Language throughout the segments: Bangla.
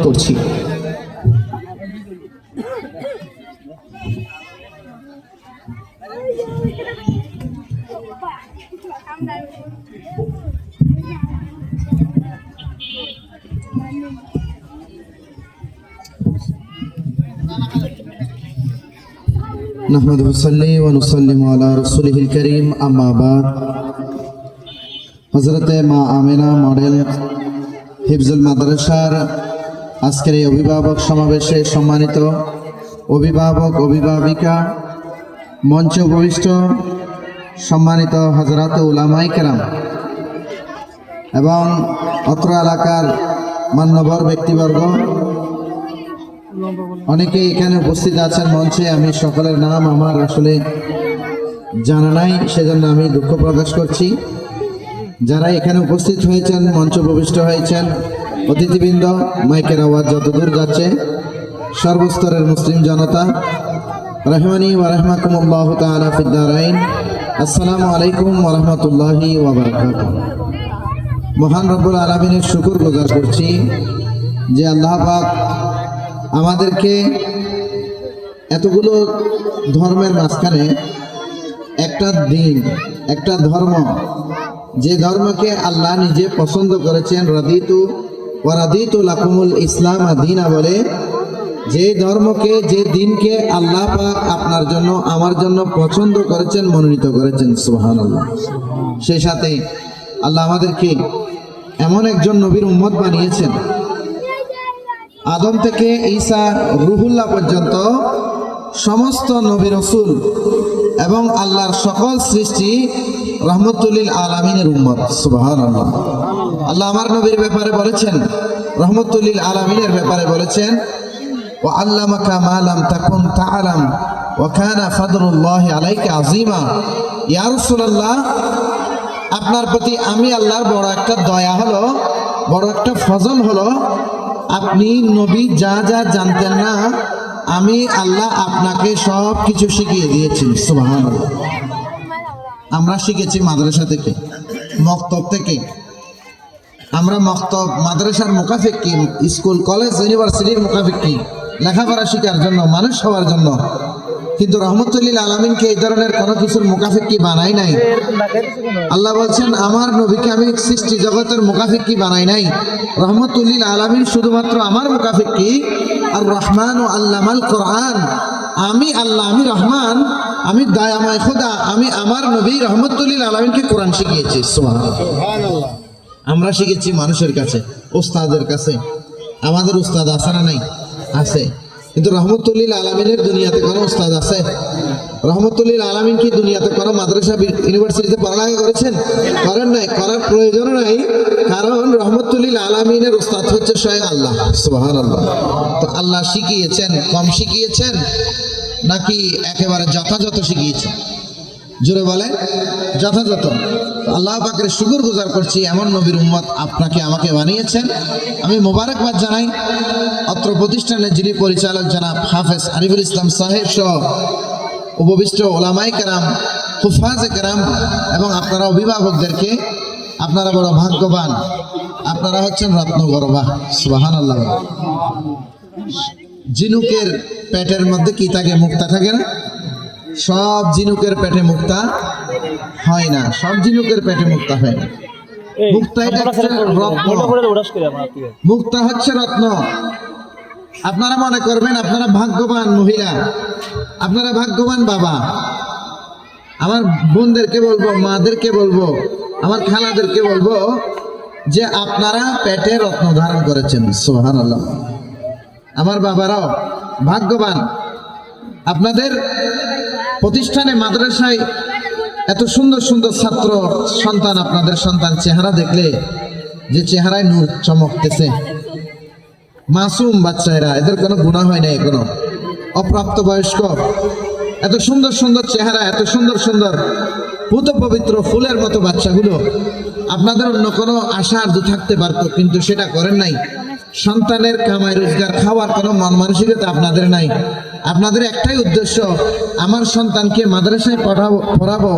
করছি। নাহমাদুহু ওয়া নুসাল্লিমু আলা রাসূলিহিল কারীম, আম্মা বাদ। হযরতে মা আমেনা মডেল হিফজুল মাদ্রাসার আজকের এই অভিভাবক সমাবেশে সম্মানিত অভিভাবক অভিভাবিকা, মঞ্চে উপবিষ্ট সম্মানিত হযরত উলামায়ে কেরাম এবং অত্র এলাকার মান্যবর ব্যক্তিবর্গ, অনেকে এখানে উপস্থিত আছেন মঞ্চে। আমি সকলের নাম আমার আসলে জানা নাই, সেজন্য আমি দুঃখ প্রকাশ করছি। যারা এখানে উপস্থিত হয়েছেন, মঞ্চ উপবিষ্ট হয়েছেন, অতিথিবৃন্দ, মাইকের আওয়াজ যতদূর যাচ্ছে, সর্বস্তরের মুসলিম জনতা, রাহমানি ওয়া রাহমাকুমুল্লাহু তাআলা ফিদ দারাইন, আসসালামু আলাইকুম ওয়া রাহমাতুল্লাহি ওয়া বারাকাতুহু। মহান রব্বুল আলামিনের শুকর গুজার করছি যে আল্লাহ পাক আমাদেরকে এতগুলো ধর্মের মাঝখানে একটা দিন, একটা ধর্ম, যে ধর্মকে আল্লাহ নিজে পছন্দ করেছেন, রাদিতু ওয়া রাদিতু লাকুমুল ইসলাম দীনা বলে, যে ধর্মকে, যে দিনকে আল্লাহ পাক আপনার জন্য আমার জন্য পছন্দ করেছেন, মনোনীত করেছেন, সুবহানাল্লাহ। সেই সাথে আল্লাহ আমাদেরকে এমন একজন নবীর উম্মত বানিয়েছেন, আদম থেকে ঈসা রুহুল্লাহ পর্যন্ত সমস্ত নবী রাসূল এবং আল্লাহর সকল সৃষ্টি রহমতুল্লিল আলামিনের উম্মত, সুবহানাল্লাহ। আল্লাহ আমার নবীর ব্যাপারে বলেছেন, রহমতুল্লিল আলামিনের ব্যাপারে বলেছেন, ওয়া আল্লামাকা মা লাম তাকুন তা'লাম ওয়া কানা ফাদলুল্লাহি আলাইকা আযীমা। ইয়া রাসূলুল্লাহ, আপনার প্রতি আমি আল্লাহর বড় একটা দয়া হলো, বড় একটা ফজল হলো, আপনি নবী যা যা জানতেন না, আমি আল্লাহ আপনাকে সব কিছু শিখিয়ে দিয়েছি, সুবহানাল্লাহ। আমরা শিখেছি মাদ্রাসা থেকে, মক্তব থেকে। আমরা মক্তব, মাদ্রাসার মুকাফিক কি, স্কুল কলেজ ইউনিভার্সিটির মুকাফিক কি, লেখাপড়া শেখার জন্য, মানুষ হওয়ার জন্য। কিন্তু রহমতুল্লিল আলামিনকে এই ধরনের কোনো কিছুর মুকাফিক কি বানাই নাই। আল্লাহ বলছেন, আমার নবীকে আমি সৃষ্টি জগতের মুকাফিক কি বানাই নাই। রহমতুল্লিল আলামিন শুধুমাত্র আমার মুকাফিক কি, আর রহমান ও আল্লামাল কোরআন। আমি আল্লাহ, আমি রহমান, আমি দয়াময় খোদা, আমি আমার নবী রহমতুল্লিল আলামিনকে কোরআন শিখিয়েছি, সুবহানাল্লাহ। আমরা শিখেছি মানুষের কাছে, উস্তাদের কাছে। আমাদের উস্তাদ আছে না নাই? আছে। কিন্তু রহমতুল্লিল আলামিনের দুনিয়াতে কোনো উস্তাদ আছে? রহমতুল্লিল আলামিন কি দুনিয়াতে কোনো মাদ্রাসা ইউনিভার্সিটিতে পড়ালেখা করেছেন? করেন নাই, করার প্রয়োজন নাই। কারণ রহমতুল্লিল আলামিনের উস্তাদ হচ্ছে স্বয়ং আল্লাহ, সুবহানাল্লাহ। তো আল্লাহ শিখিয়েছেন, কম শিখিয়েছেন নাকি একেবারে যথাযথ শিখিয়েছেন? জোরে বলে, যথাযথ। আল্লাহ পাকের শুকর গুজার করছি, এমন নবীর উম্মত আপনাকে আমাকে বানিয়েছেন। আমি মোবারকবাদ জানাই অত্র প্রতিষ্ঠানের যিনি পরিচালক জনাব হাফেজ আরিফুল ইসলাম সাহেব সহ উপবিষ্ট ওলামায়ে কেরাম, হুফাজে কেরাম এবং আপনারা অভিভাবকদেরকে। আপনারা বড় ভাগ্যবান, আপনারা হচ্ছেন রত্নগর্ভা, সুবহানাল্লাহ। ঝিনুকের পেটের মধ্যে কি থাকে? মুক্তা থাকে না? সব ঝিনুকের পেটে মুক্তা হয় না, সব ঝিনুকের পেটে মুক্তা হয় না। মুক্তা এটা হচ্ছে রত্ন, মুক্তা হচ্ছে রত্ন। আপনারা মনে করবেন আপনারা ভাগ্যবান মহিলা, আপনারা ভাগ্যবান বাবা। আমার বোনদেরকে বলবো, মাদেরকে বলবো, আমার খালাদেরকে বলবো যে আপনারা পেটে রত্ন ধারণ করেছেন, সুবহানাল্লাহ। আমার বাবারাও ভাগ্যবান, আপনাদের প্রতিষ্ঠানে মাদ্রাসায় এত সুন্দর সুন্দর ছাত্র সন্তান, আপনাদের সন্তান চেহারা দেখলে যে চেহারায় নূর চমকতেছে। মাসুম বাচ্চারা, এদের কোনো গুনাহ হয় না, এখনো অপ্রাপ্ত বয়স্ক, এত সুন্দর সুন্দর চেহারা, এত সুন্দর সুন্দর পুত পবিত্র ফুলের মতো বাচ্চাগুলো। আপনাদের অন্য কোনো আশা আরজু থাকতে পারতো, কিন্তু সেটা করেন নাই। সন্তানের কামাই রোজগার খাওয়ার কোনো মন মানসিকতা আপনাদের নাই। আপনাদের একটাই উদ্দেশ্য, আমার সন্তানকে মাদ্রাসায় পড়াবো,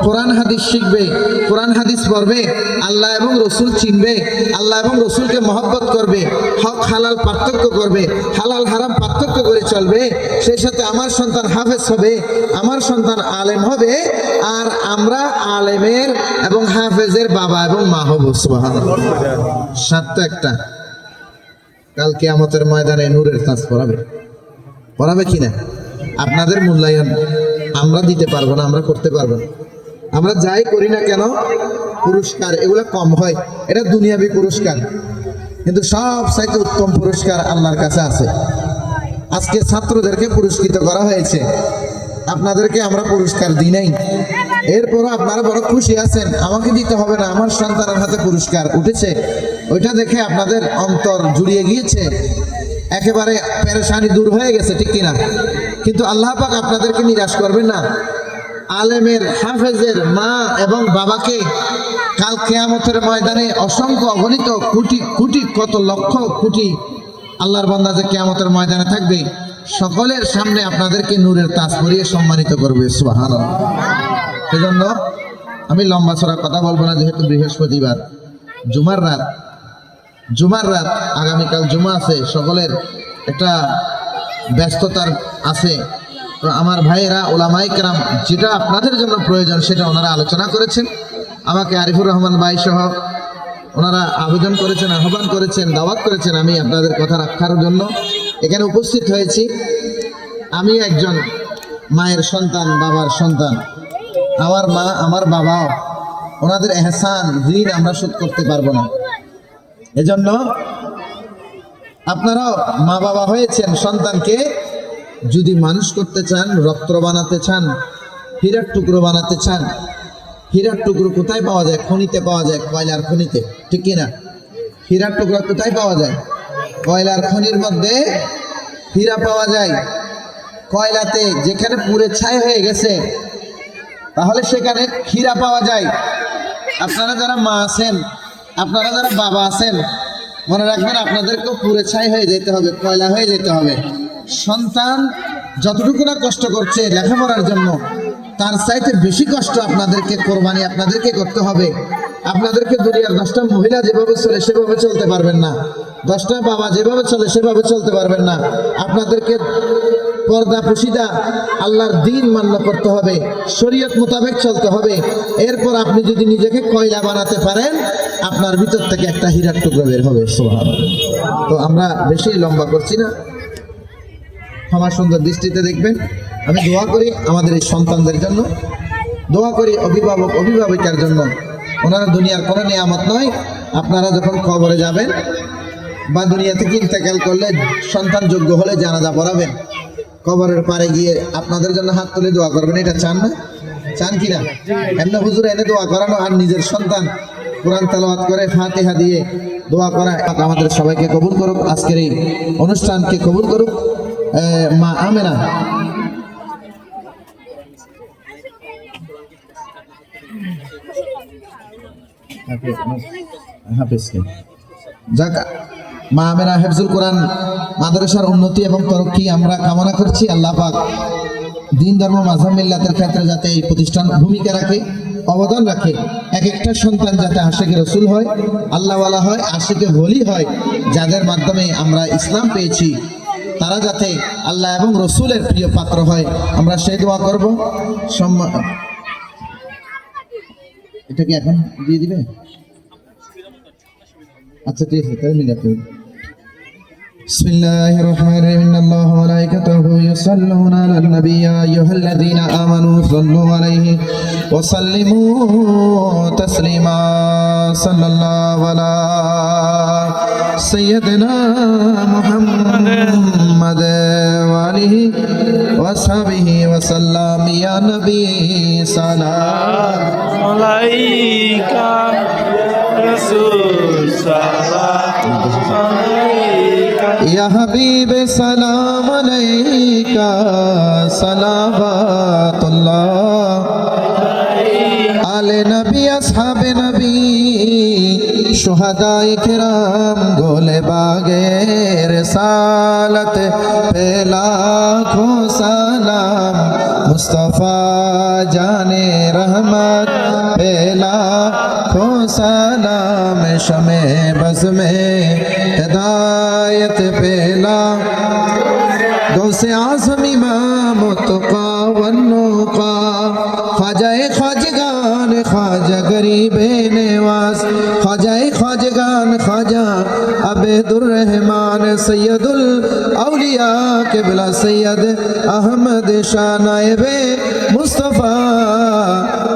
কোরআন হাদিস শিখবে, কোরআন হাদিস পড়বে, আল্লাহ এবং রসুল চিনবে, আল্লাহ এবং রসুলকে মহব্বত করবে, হক হালাল পার্থক্য করবে, হালাল হারাম পার্থক্য করে চলবে। সেই সাথে আমার সন্তান হাফেজ হবে, আমার সন্তান আলেম হবে, আর আমরা আলেমের এবং হাফেজের বাবা এবং মা হব। সুবহানাল্লাহ। শর্ত একটা, কাল কিয়ামতের ময়দানে নূরের তাজ পড়াবে কিনা আপনাদের মূল্যায়ন আমরা দিতে পারবো না, আমরা করতে পারবো না। আমরা যাই করি না কেন পুরস্কার এগুলো কম হয়, এটা দুনিয়াবি পুরস্কার, কিন্তু সব চাইতে উত্তম পুরস্কার আল্লাহর কাছে আছে। আজকে ছাত্রদেরকে পুরস্কৃত করা হয়েছে, আপনাদেরকে আমরা পুরস্কার দিই নাই, এরপরও আপনারা বড় খুশি আছেন, আমাকে দিতে হবে না, আমার সন্তানের হাতে পুরস্কার উঠেছে, ওইটা দেখে আপনাদের অন্তর জুড়িয়ে গিয়েছে, একেবারে পেরেশানি দূর হয়ে গেছে, ঠিক কিনা? কিন্তু আল্লাহ পাক আপনাদেরকে নিরাশ করবেন না। আলেমের হাফেজের মা এবং বাবাকে কাল কিয়ামতের ময়দানে অসংখ্য অগণিত কোটি কোটি কত লক্ষ কোটি আল্লাহর বান্দা যে কিয়ামতের ময়দানে থাকবে, সকলের সামনে আপনাদেরকে নূরের তাজ পরিয়ে সম্মানিত করবে। সুবহানাল্লাহ। সেজন্য আমি লম্বা চড়া কথা বলবো না, যেহেতু বৃহস্পতিবার জুমার রাত আগামীকাল জুমা আছে, সকলের একটা ব্যস্ততার আছে। তো আমার ভাইয়েরা ওলামায়ে কেরাম যেটা আপনাদের জন্য প্রয়োজন সেটা ওনারা আলোচনা করেছেন, আমাকে আরিফুর রহমান ভাই সহ ওনারা আবেদন করেছেন, আহ্বান করেছেন, দাওয়াত করেছেন, আমি আপনাদের কথা রাখার জন্য এখানে উপস্থিত হয়েছি। আমি একজন মায়ের সন্তান, বাবার সন্তান, আমার মা আমার বাবাও, ওনাদের এহসান ঋণ আমরা শোধ করতে পারবো না। এজন্য আপনারাও মা বাবা হয়েছেন, সন্তানকে যদি মানুষ করতে চান, রত্ন বানাতে চান, হীরার টুকরো বানাতে চান, হীরার টুকরো কোথায় পাওয়া যায়? খনিতে পাওয়া যায়, কয়লার খনিতে, ঠিক কিনা? হীরার টুকরো কোথায় পাওয়া যায়? কয়লার খনির মধ্যে হীরা পাওয়া যায়। কয়লাতে যেখানে পুড়ে ছাই হয়ে গেছে, তাহলে সেখানে হীরা পাওয়া যায়। আপনারা যারা মা আছেন, আপনারা যারা বাবা আছেন, মনে রাখবেন আপনাদেরকেও পুড়ে ছাই হয়ে যেতে হবে, কয়লা হয়ে যেতে হবে। সন্তান যতটুকু না কষ্ট করছে লেখাপড়ার জন্য, তার চাইতে বেশি কষ্ট আপনাদেরকে কোরবানি আপনাদেরকে করতে হবে। আপনাদেরকে দুনিয়ার 10টা মহিলা যেভাবে চলে সেভাবে চলতে পারবেন না, 10টা বাবা যেভাবে চলে সেভাবে চলতে পারবেন না। আপনাদেরকে পর্দা পুশিদা আল্লাহর দ্বীন মান্য করতে হবে, শরীয়ত মোতাবেক চলতে হবে। এরপর আপনি যদি নিজেকে কয়লা বানাতে পারেন, আপনার ভিতর থেকে একটা হীরার টুকরো বের হবে। সুবহানাল্লাহ। তো আমরা বেশি লম্বা করছি না, ক্ষমা সুন্দর দৃষ্টিতে দেখবেন। আমি দোয়া করি আমাদের এই সন্তানদের জন্য, দোয়া করি অভিভাবক অভিভাবিকার জন্য। ওনারা দুনিয়ার কোনো নিয়ামত নয়। আপনারা যখন কবরে যাবেন বা দুনিয়া থেকে ইন্তেকাল করলে, সন্তান যোগ্য হলে জানাজা পড়াবেন, কবরের পারে গিয়ে আপনাদের জন্য হাত তুলে দোয়া করবেন। এটা চান না? চান কিনা? এমনি হুজুর এনে দোয়া করানো আর নিজের সন্তান কোরআন তেলাওয়াত করে ফাতিহা দিয়ে দোয়া করা, আমাদের সবাইকে কবুল করুক, আজকের এই অনুষ্ঠানকে কবুল করুক। মা আমেনা যাক, মা আমেনা হেফজুল কোরআন মাদ্রাসার উন্নতি এবং তরক্কি আমরা কামনা করছি। আল্লাহ পাক দ্বীন ধর্ম মাযহাব মিল্লাতের ক্ষেত্রে যাতে এই প্রতিষ্ঠান ভূমিকা রাখে, অবদান রাখে। এক একটা সন্তান যাতে আশিকে রসুল হয়, আল্লাহওয়ালা হয়, আশিকে ওলি হয়, যাদের মাধ্যমে আমরা ইসলাম পেয়েছি, তারা যাতে আল্লাহ এবং রসুলের প্রিয় পাত্র হয়, আমরা সেই দোয়া করব। এটা কি এখন দিয়ে দিবে? আচ্ছা ঠিক আছে, তাহলে মিলাতে। بسم الله الرحمن الرحيم إن الله وملائكته يصلون على النبي يا أيها الذين آمنوا صلوا عليه وسلموا تسليما صلى الله على سيدنا محمد وآله وصحبه وسلم يا نبي سلام عليك رسول سلام عليك يا حبيب سلام عليك صلوات الله آل نبی اصحاب نبی شہداء کرام گول باغیر रिसालत पे लाखों सलाम मुस्तफ़ा जाने रहमत पे लाखों सलाम शमे बज़ में हिदायत पे गौसे आज़म इमाम तुक़ा वन्नुक़ा ख्वाजाए ख्वाजगान ख्वाजा गरीबे नवाज ख्वाजाए ख्वाजगान ख्वाजा अबेदुर रहमान सैयदुल औलिया क़िबला सैयद अहमद शाह नायबे मुस्तफ़ा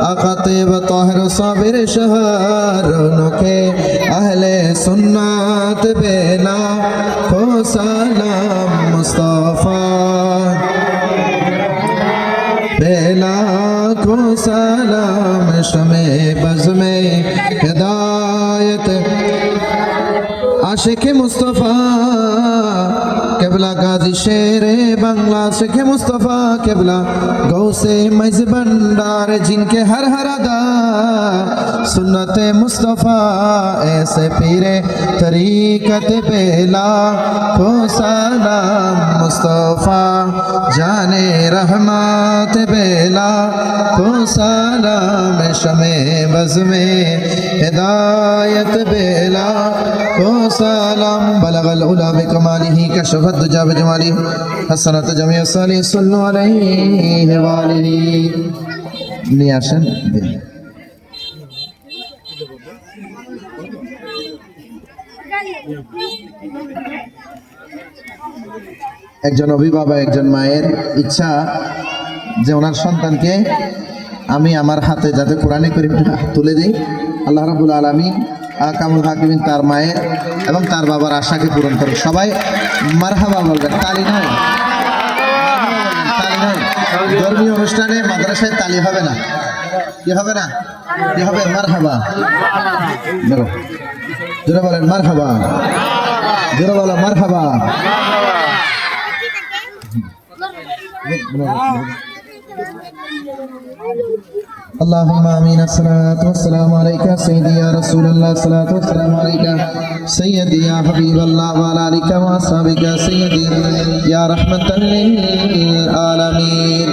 आक़ातिब ताहिर साबिर शहर रौनक़े अहले सुन्नत बेला खो सलाम मुस्तफ़ा बेला को सलाम शमे बज़ में हिदायत आशिक़ मुस्तफ़ा क़िबला गाज़ी शेरे बांग्ला आशिक़ मुस्तफ़ा क़िबला गौसे मज़ भंडार जिनके हर हर अदा सुन्नत मुस्तफ़ा ऐसे पीरे तरीक़त बेला को सलाम मुस्तफ़ा जाने रहमत बेला को सलाम शमे बज़ में हिदायत बेला को सलाम बलगल उला बिकमालिही कशफत दुजा बिजमाली हसनत जमीअ साली सल्लु अलैहि व आलिहि নিয়ে আসেন একজন অভিভাবক একজন মায়ের ইচ্ছা যে ওনার সন্তানকে আমি আমার হাতে যাতে কোরআনে কারীমটা তুলে দেই আল্লাহ রাব্বুল আলামিন আহকামুল হাকিমিন তার মায়ের এবং তার বাবার আশাকে পূরণ করে সবাই মারহাবা বলবেন তালি নয় তালি নয় ধর্মীয় অনুষ্ঠানে মাদ্রাসায় তালি হবে না কি হবে না কি হবে মারহাবা বলো জোরে বলেন মারহাবা জোরে বলো মারহাবা اللهم آمين الصلاة والسلام عليك سيدي يا رسول الله الصلاة والسلام عليك سيدي يا حبيب الله وعلى آلك وأصحابك سيدي يا رحمة للعالمين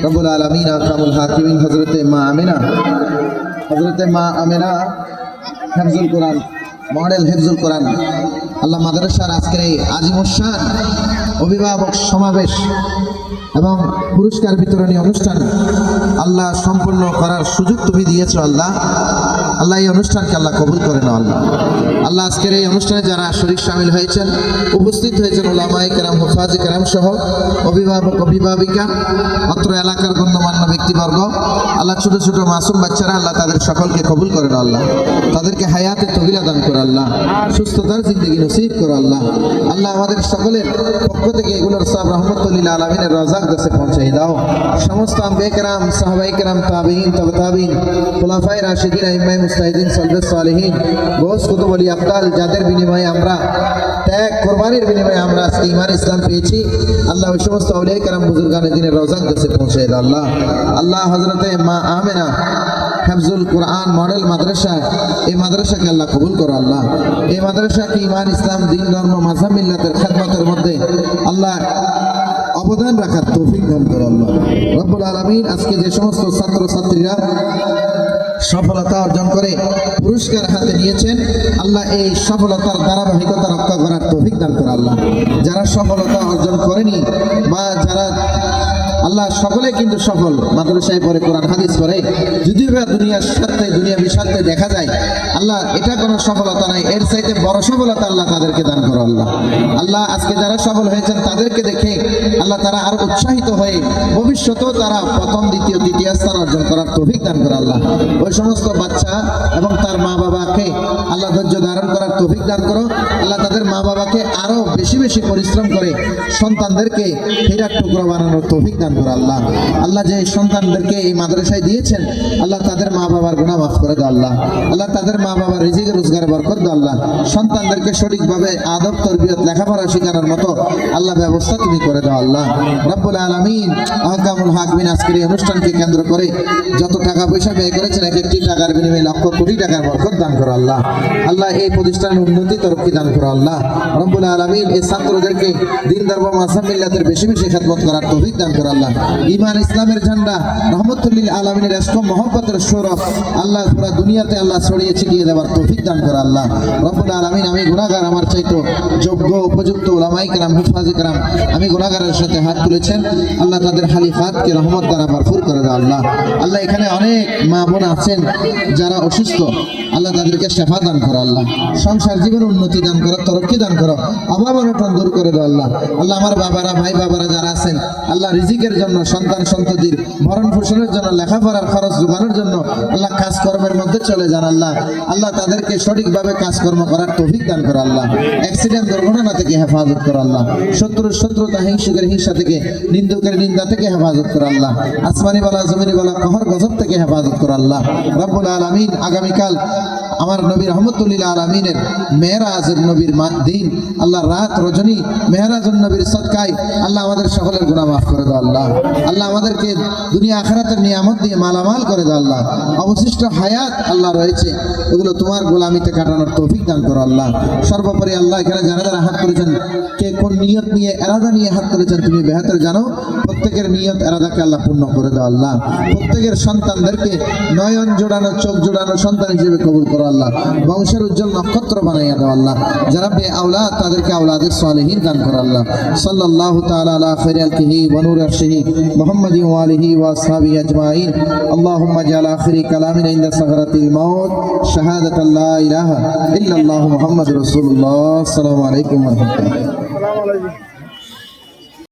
رب العالمين أكرم الحاكمين حضرت ما আমেনা হিফজুল কোরআন মডেল হিফজুল কোরআন আল্লাহ মাদ্রাসার আজকের এই আজিমুশান অভিভাবক সমাবেশ এবং পুরস্কার বিতরণী অনুষ্ঠান আল্লাহ সম্পূর্ণ করার সুযোগ তুমি দিয়েছো আল্লাহ আল্লাহ এই অনুষ্ঠানকে আল্লাহ কবুল করে নাও আল্লাহ আল্লাহ আজকের এই অনুষ্ঠানে যারা শরীক শামিল হয়েছেন উপস্থিত হয়েছেন উলামায়ে কেরাম হুফাজে কেরাম সহ অভিভাবক অভিভাবিকা অত্র এলাকার গণ্যমান্য ব্যক্তিবর্গ আল্লাহ ছোট ছোট মাসুম বাচ্চারা আল্লাহ তাদের সকলকে কবুল করে নাও আল্লাহ তাদেরকে হায়াতে তগিরা দান করো আল্লাহ সুস্থতার জিন্দগি নসিব করো আল্লাহ আল্লাহ আমাদের সকলের পক্ষ থেকে এগুলোর সব রহমতুল লিল আলামিনের রওজা কাছে পৌঁছে দাও সমস্ত আম্বিয়া কেরাম সাহাবায়ে কেরাম তাবেঈন তবে তাবেঈন খুলাফায়ে রাশিদিন আইম্মায়ে মুজতাহিদিন সালফে সালেহিন গৌস কুতুব ওলি আবদাল যাদের বিনিময়ে আমরা ত্যাগ কোরবানির বিনিময়ে আমরা আজকে ঈমান ইসলাম পেয়েছি আল্লাহ ওই সমস্ত আউলিয়া কেরাম বুজুর্গানে দিনের রওজা কাছে পৌঁছে দাও আল্লাহ আল্লাহ হযরতে মা আমেনা হিফজুল কোরআন মডেল মাদ্রাসা এই মাদ্রাসাকে আল্লাহ কবুল করো আল্লাহ এই মাদ্রাসাকে ঈমান ইসলাম দ্বীন ধর্ম মাযহাব মিল্লাতের খিদমতের মধ্যে আল্লাহ অবদান রাখার তৌফিক দান করো আল্লাহ রব্বুল আলামিন আজকে যে সমস্ত ছাত্র ছাত্রীরা সফলতা অর্জন করে পুরস্কার হাতে নিয়েছেন আল্লাহ এই সফলতার ধারাবাহিকতা রক্ষা করার তৌফিক দান করো আল্লাহ যারা সফলতা অর্জন করেনি বা যারা আল্লাহ সকলে কিন্তু সফল মাদ্রাসায় পড়ে কোরআন হাদিস পড়ে যদিও বা দুনিয়ার স্বার্থে দুনিয়াবি স্বার্থে দেখা যায় আল্লাহ এটা কোনো সফলতা নাই এর চাইতে বড় সফলতা আল্লাহ তাদেরকে দান করো আল্লাহ আল্লাহ আজকে যারা সফল হয়েছেন তাদেরকে দেখে আল্লাহ তারা আরো উৎসাহিত হয়ে ভবিষ্যতেও তারা প্রথম দ্বিতীয় তৃতীয় স্থান অর্জন করার তৌফিক দান করো আল্লাহ ওই সমস্ত বাচ্চা এবং তার মা বাবাকে আল্লাহ ধৈর্য ধারণ করার তৌফিক দান করো আল্লাহ তাদের মা বাবাকে আরো বেশি বেশি পরিশ্রম করে সন্তানদেরকে হীরার টুকরো বানানোর তৌফিক দান করো আল্লাহ আল্লাহ যে সন্তানদেরকে এই মাদ্রাসায় দিয়েছেন আল্লাহ তাদের মা বাবার গুনাহ মাফ করে দাও আল্লাহ আল্লাহ তাদের মা বাবার রিজিক রোজগারে বরকত দাও আল্লাহ সন্তানদেরকে সঠিকভাবে আদব তরবিয়ত লেখাপড়া শেখানোর মতো আল্লাহ ব্যবস্থা তুমি করে দাও আল্লাহ রব্বুল আলামিন আহকামুল হাকিমিন আজকের এই অনুষ্ঠানকে কেন্দ্র করে যত টাকা পয়সা ব্যয় করেছেন এক একটি টাকার বিনিময়ে লক্ষ কোটি টাকার বরকত দান করো আল্লাহ আল্লাহ এই প্রতিষ্ঠানের উন্নতি তরক্কি দান করো আল্লাহ রব্বুল আলামিন এই ছাত্রদেরকে দিন ধর্ম মাসাব মিল্লাতের বেশি বেশি খেদমত করার তৌফিক দান করে আল্লাহ। ঈমান ইসলামের ঝান্ডা রহমতুল্লিল আলামিনের ইশক মহব্বতের সৌরভ আল্লাহ পুরা দুনিয়াতে আল্লাহ ছড়িয়ে ছিটিয়ে দেওয়ার তৌফিক দান করে আল্লাহ। রব্বুল আলামিন, আমি গুনাহগার, আমার চাইতো যোগ্য উপযুক্ত উলামায়ে কেরাম, হুফাজে কেরাম আমি গুনাহগারের সাথে হাত তুলেছেন আল্লাহ, তাদের খালিফাতকে রহমত দ্বারা ভরপুর করে দাও আল্লাহ। আল্লাহ, এখানে অনেক মা বোন আছেন যারা অসুস্থ, আল্লাহ তাদেরকে শেফা দান করো আল্লাহ, সংসার জীবনে উন্নতি দান করো, তরক্কি দান করো, অভাব অনটন দূর করে দাও আল্লাহ। আল্লাহ, আমার বাবারা, ভাই বাবারা যারা আছেন আল্লাহ, রিজিকের জন্য, সন্তান সন্ততির ভরণ পোষণের জন্য, লেখাপড়ার খরচ যোগানোর জন্য আল্লাহ কাজকর্মের মধ্যে চলে যান আল্লাহ। আল্লাহ, তাদেরকে সঠিকভাবে কাজকর্ম করার তৌফিক দান করো আল্লাহ। অ্যাক্সিডেন্ট দুর্ঘটনা থেকে হেফাজত করো আল্লাহ। শত্রুর শত্রুতা, হিংসুকের হিংসা থেকে, নিন্দুকের নিন্দা থেকে হেফাজত করো আল্লাহ। আসমানি বালা, জমিনি বালা, কহর গজব থেকে হেফাজত করো আল্লাহ। রব্বুল আলামিন, আগামীকাল আমার নবী রহমতুল্লিল আলামিনের মেহরাজের নবীর দিন আল্লাহ, রাত রজনী মেহরাজুন নবীর সদকায় আল্লাহ আমাদের সকলের গুনাহ মাফ করে দাও আল্লাহ। আল্লাহ, আমাদেরকে দুনিয়া আখিরাতের নিয়ামত দিয়ে মালামাল করে দাও আল্লাহ। অবশিষ্ট হায়াত আল্লাহ রয়েছে, এগুলো তোমার গোলামিতে কাটানোর তৌফিক দান করো আল্লাহ। সর্বোপরি আল্লাহ, এখানে যারা যারা হাত করেছেন, কে কোন নিয়ত নিয়ে, এরাদা নিয়ে হাত করেছেন তুমি বেহতর জানো। প্রত্যেকের নিয়ত এরাদাকে আল্লাহ পূর্ণ করে দাও আল্লাহ। প্রত্যেকের সন্তানদেরকে নয়ন জোড়ানো, চোখ জোড়ানো সন্তান হিসেবে কবুল করো আল্লাহ। বংশের উজ্জ্বল নক্ষত্র বানাইয়া দাও আল্লাহ। যারা বে আওলাদ তাদেরকে আওলাদের সালেহীন দান করো আল্লাহ। সাল্লাল্লাহু তাআলা আলা খাইরি আলকিহি ওয়া নূরি আরশিহি মুহাম্মাদিন ওয়া আলিহি ওয়া আসহাবিহি আজমাইন। আল্লাহুম্মা জাল আখিরি কালামিনা ইনদা সাগরাতিল মাউত শাহাদাতাল লা ইলাহা ইল্লাল্লাহু মুহাম্মাদুর রাসূলুল্লাহ। আসসালামু আলাইকুম ওয়া রাহমাতুল্লাহ।